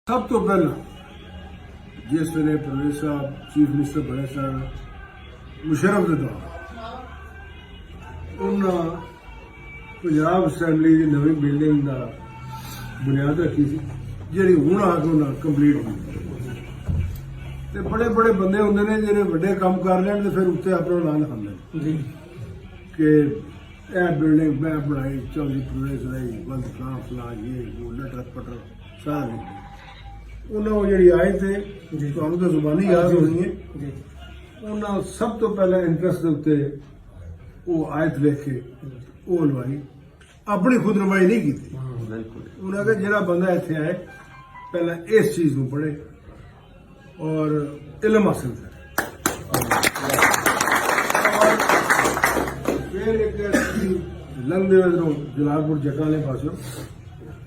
सब तो पहला जिस वे परवेज साहब चीफ मिनिस्टर बने सन मुशर्रफ के दौर उन्होंने पंजाब असैम्बली की नवी बिल्डिंग का बुनियाद रखी सी जी हूँ आके उन्हें कंप्लीट की बड़े बड़े बंदे होंगे ने जो बड़े काम कर लैन तो फिर उत्ते अपना ਨਾਂ लिखाते कि यह बिल्डिंग मैं बनाई चौधरी परवेज रही बंद फलां फलां ये वो लटर पटर सारा लिख उन्होंने जी आए थे तुहानू तो जुबानी याद होनी है उन्होंने सब तो पहले इंटरस्ट के उत्ते वो आयत लिख के वो लवाई अपनी खुद नुमाई नहीं की उन्होंने कहा जो बंदा इतने आए पहले इस चीज को पढ़े और इलम हासिल करे फिर एक लंघते इधरों जलालपुर जक्का वाले पासों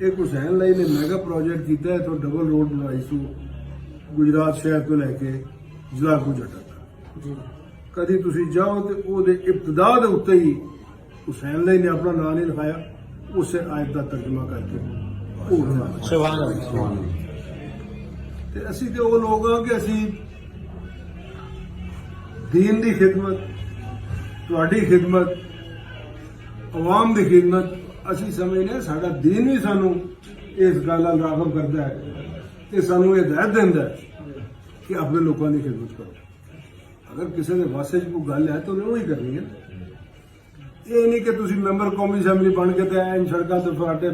एक हुसैन लाई ने मैगा प्रोजेक्ट किया है तो डबल रोड बनवाई सू गुजरात शहर तो लैके जलालपुर जट्टा तक कभी तुम जाओ तो वो इब्तदा के उत्ते ही हुसैन लाई ने अपना नाम नहीं लिखाया उस आयत का तर्जमा करके असी तो वो लोग हाँ कि असी दीन की खिदमत तुहाडी खिदमत अवाम की खिदमत असी समझने साडा दीन भी सानू इस गल रागब करता है कि सानू हिदायत देंदा है कि अपने लोगों की खिदमत करो अगर किसी के वास्ते कोई गल है तो उन्हें वही करनी है ये नहीं कि तुम मैंबर कौमी असैम्बली बन के तो इन सड़कों से फराटे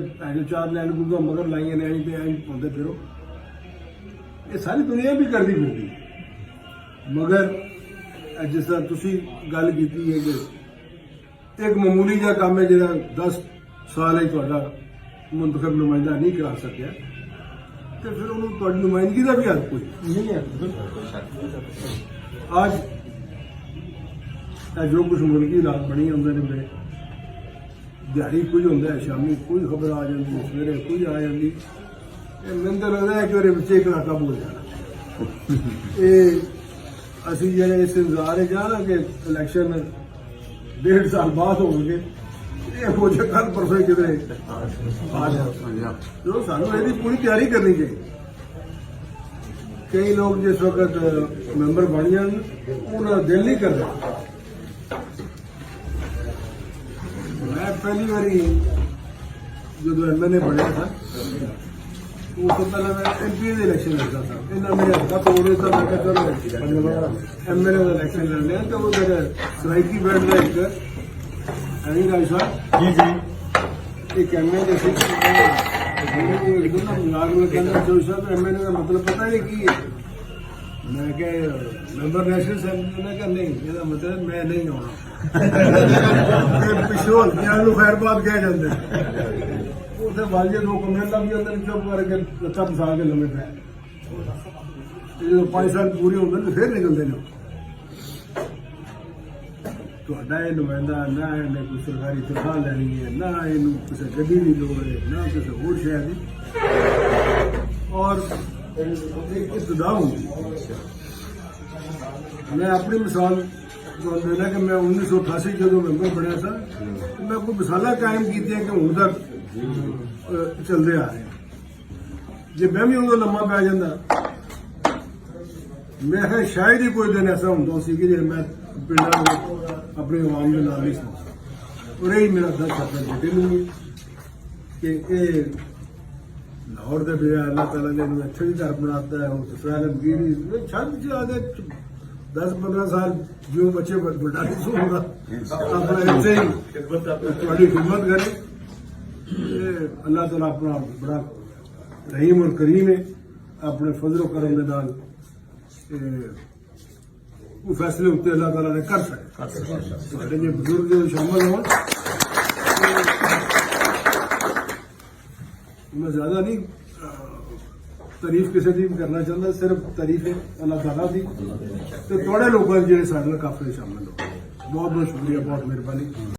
चार लैंड गुरदा मगर लाइया ने पे पाते फिरो ये सारी दुनिया भी करती फिरती मगर जिस तरह तुम गल की है कि एक मामूली जहा काम है जो 10 साल ही मुंतखब नुमाइंदा नहीं करा सकिया तो फिर उन्होंने नुमाइंदगी का भी हक कोई नहीं है आज जो कुछ मुल्की हालात बनी होंगे ने मेरे दिहाड़ी कुछ होंगे शामी कोई खबर आ जाती सवेरे कुछ आ जाती मैंने तो लगता है कि वो बच्चे एक इलाका बोल जाना ये असी जो इस इंतजार जाना कि इलैक्शन 1.5 साल बाद हो गए हो जाए कल परसों किधरे जो सानू इसकी पूरी तैयारी करनी चाहिए कई लोग जिस वक्त मैंबर बन जाए उन्होंने दिल नहीं कर रहा मैं पहली बारी जो MLA बनया था उस तो पहले मैं MP के इलेक्शन लड़ता था इन्हें मेरे हल्का तोड़े था मैं चलो MLA का इलेक्शन लड़ लिया तो वो मेरे सराइकी बैठ रहा एक अनिल राज साहब जी जी एक MLA जैसे मजाक में कहना जो साहब MLA का मतलब पता है कि मैं क्या मैंबर नेशनल असेंबली ने कहा नहीं इसका मतलब मैं नहीं आना पिछले हल्कियां खैरबाद कह जाते उसे वालिया 2 कमरे लग जाते चुप करके लत्ता फसा के लम्बे पै जो 5 साल पूरे होंगे तो फिर निकलते हैं तुहाडा ये नुमाइंदा ना इन्हें कोई सरकारी तनख्वाह लैनी है ना इन किसी गड्डी की लोड़ है ना किसी होर शहर की और एक इब्तदा होंगी मैं अपनी मिसाल देना कि मैं 1988 जो मैंबर बनया था मैं कोई मिसाल कायम की कि हूं तक चलते आ रहे हैं जे मैं भी उदों लम्मा पै जाता मैं शायद ही कोई दिन ऐसा होंगे सी कि मैं पिंडा अपने आवाम के नाम नहीं सुन और यही मेरा दर्द अपने बेटे में कि लाहौर के बजाय अल्लाह ताला ने अच्छा भी घर बनाता है और आलमगीरी छत आगे 10-15 साल जो बच्चे बड़ा नहीं सुनूंगा अपना ऐसे ही थोड़ी खिदमत करे अल्लाह ताला अपना बड़ा रहीम और करीम है अपने फजलो करम के नाल वो फैसले उत्ते अल्लाह ताला ने कर सके जो बुजुर्ग जो शामिल हो मैं ज्यादा नहीं तारीफ किसी की करना चाहता सिर्फ तारीफ है अल्लाह ताला की तो थोड़े लोग जो साढ़े काफी शामिल हो बहुत बहुत शुक्रिया बहुत मेहरबानी।